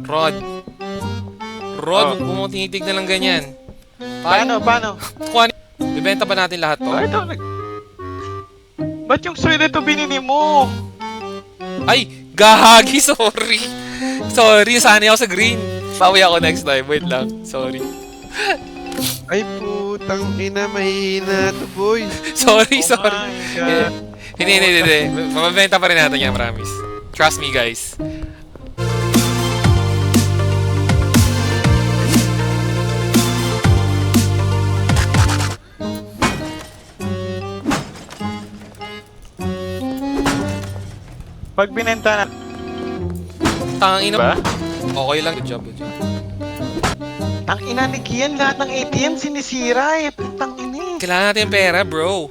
Rod. Rod, kung mo tinitignan ng ganyan. Paano? Kuha bibenta ba natin lahat to? Ito, ba't yung suwede ito binini mo? Ay, gahagi, sorry. Sorry, sanay ako sa green. Bawi ako next time, wait lang. Sorry. Ay, putang ina, mahihina to, boy. Sorry, Oh sorry. my God. Hindi. Mabibenta pa rin natin yan, promise. Trust me, guys. Pag binenta na, Tangina ba? Okay lang. Good job. Ang ina ni Kian, lahat ng ATM sinisira eh. Putang ina eh. Kailangan natin yung pera, bro.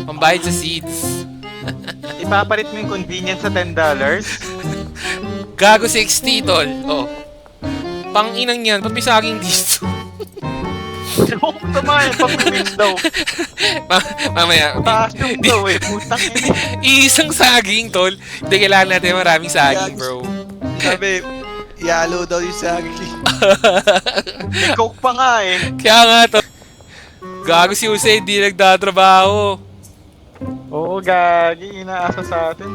Pambayad sa seeds. Ipapalit mo yung convenience sa $10. Gago 60, tol. Oh. Panginang yan. Ba't may saging dito? Oo, tama eh. Pag-wins daw. Mamaya. Taas yung daw eh. Putang ina. Isang saging, tol. Hindi, kailangan natin maraming saging, bro. Sabi, yalo daw yung saging. May coke pa nga eh. Kaya nga, tol. Gago si Jose, di nagtatrabaho. Oo, gagi. Inaasa sa atin.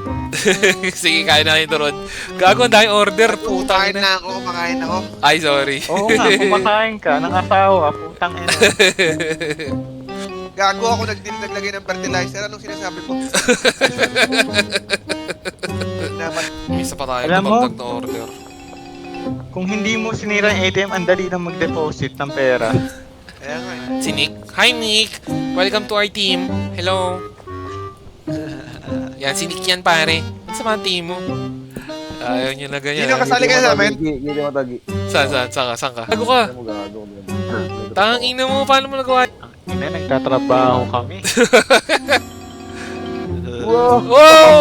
Sige, kain natin ito, Rod. Gago, ang daming order. Putang Kumakain ina. na ako, kumakain ako. Ay, sorry. Oo nga, kumakain ka ng asawa. Putang ina. Gago ako naglagay ng fertilizer. Anong sinasabi mo? Dapat. Isa pa tayo Alam mo? tumagdag na order. Kung hindi mo sinira yung ATM, ang dali na mag-deposit ng pera. Kaya nga eh. Si Nick. Hi, Nick. Welcome to our team. Hello. Yan, si Nick yan, pare. Ano sa mga team mo? Ayaw nyo na ganyan. Sino kasali kayo sa amin? Gili mo tagi. Saan ka? Gago ka. Ano mo gago? Tangang ina mo, paano mo nagawa? Ina, nagtatrabaho kami. Wow! Wow!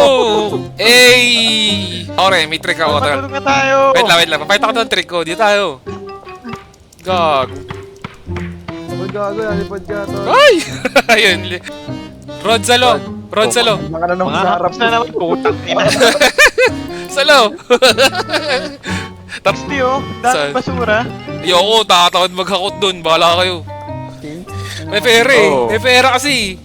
Hey! Okay, may trick ako. Tara. Matulog na tayo! Wait lang. Papayta ko ng trick ko. Dito tayo. Gago. Uy, gago, nalipad ka to. Ay! Ayun. Rod Salo. Naka na nung Mga sa harap harap na naman, putang ina. Salo! Tapos oh, Saan? dahil basura. Ayoko, takatawad maghakot dun. Bahala kayo. May pera eh. Oo. May pera kasi.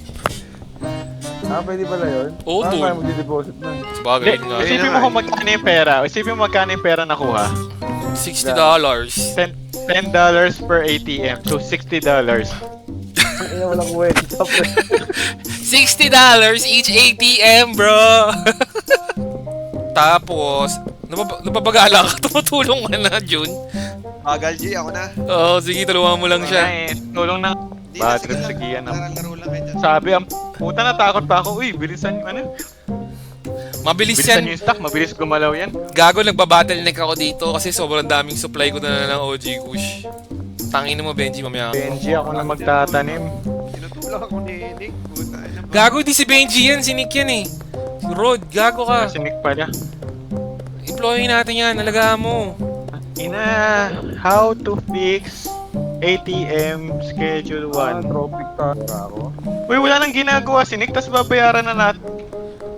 Ah, pwede pala yun? Oo, Paano tol. tayo magdi-deposit nun? Sabagay yun nga. Isipin mo kung magkano yung pera. Isipin mo magkano yung pera nakuha. $60. $10 per ATM. So, $60. Ang ina, walang kwenta. $60 each ATM, bro! Tapos, napabagala ka. Tumutulong ka na, Jun. Bagal, G. Ako na. Oo, sige, tulungan mo lang siya. Ay, tulong na. Di Bad sige trip lang. sa Kian. Laro lang kayo dyan. Sabi, ang puta natakot pa ako. Uy, bilisan yung ano. Mabilis Bilisan yan. yung stock. Mabilis gumalaw yan. Gago, nagbabottleneck ako dito kasi sobrang daming supply ko na ng OG Kush. Tangin mo, Benji, mamaya. Benji, ako na magtatanim. Tinutulak ako ni Nick. Puta, ina. Gago, di si Benji yan. Si Nick yan eh. Si Rod, gago ka. Masinik pala. Employee natin yan. Nalagaan mo. Ina, how to fix ATM Schedule 1. Tropic ka. Ako. Uy, wala nang ginagawa si Nick, tas babayaran na natin.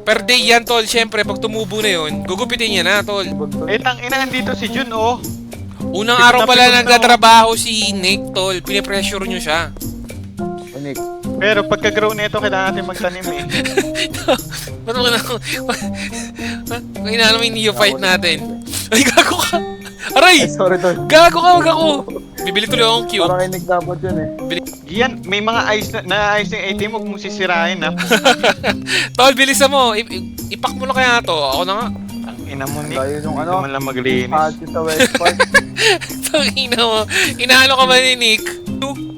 Per day yan, tol. Siyempre, pag tumubo na yun, gugupitin niya na, tol. Eh, tang ina, andito si Jun, oh. Unang Pikit araw na pala pikit na, nagtatrabaho si Nick, tol. Pinipressure nyo siya. Unik. Pero pagka-grow nito, kailangan natin magtanim eh. Ba't mo na ako? Kailangan namin neophyte natin. Ay, gago ka! Aray! Ay, sorry tol. Gago ka, wag ako! Bibili tuloy akong cube. Parang kinig dapat yun eh. Gian, may mga ayos na ayos yung ATM, huwag mong sisirain ha. Tol, bilisan mo. Ipak mo na kaya to. Ako na nga. Ang ina mo, Nick. Tayo nung Hindi ano, man lang maglinis. Hati sa West Park. Tangina mo. Inaano ka ba ni Nick?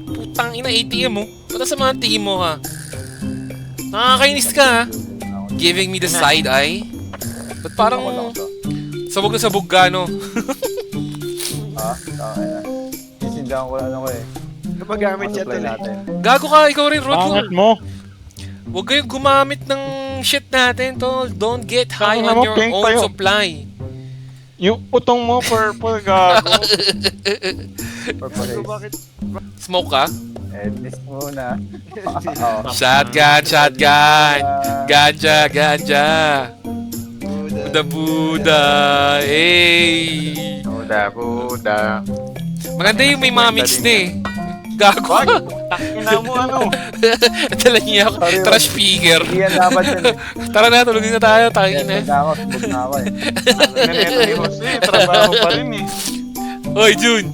Putang ina, ATM mo. Ba't sa mga team mo ha? Nakakainis ka ha? Giving me the side eye. Ba't parang sabog na sabog ka, no? Ha? Okay na. Sisindahan ko lang ako eh. Napagamit siya Supply tuloy. natin. Gago ka, ikaw rin, Rod. Pangat mo. Huwag kayong gumamit ng shit natin, tol. Don't get high Tama on mo, your pink own tayo. supply. Yung utong mo, purple, gago. Purple Bakit? Smoke ka? Ednis muna. Oo. Shotgun. Ganja. Buda. Hey. Puda. Maganda yung may mga mix na eh. Gago. Wag! Tangina mo ano? Dala niya ako. Sorry, Trash figure. Hindi yan dapat yun eh. Tara na, tulog na tayo. Tangin na. Yan, na ako, subog na ako eh. Naneto ni Jose, trabaho pa rin eh. Hoy, Jun.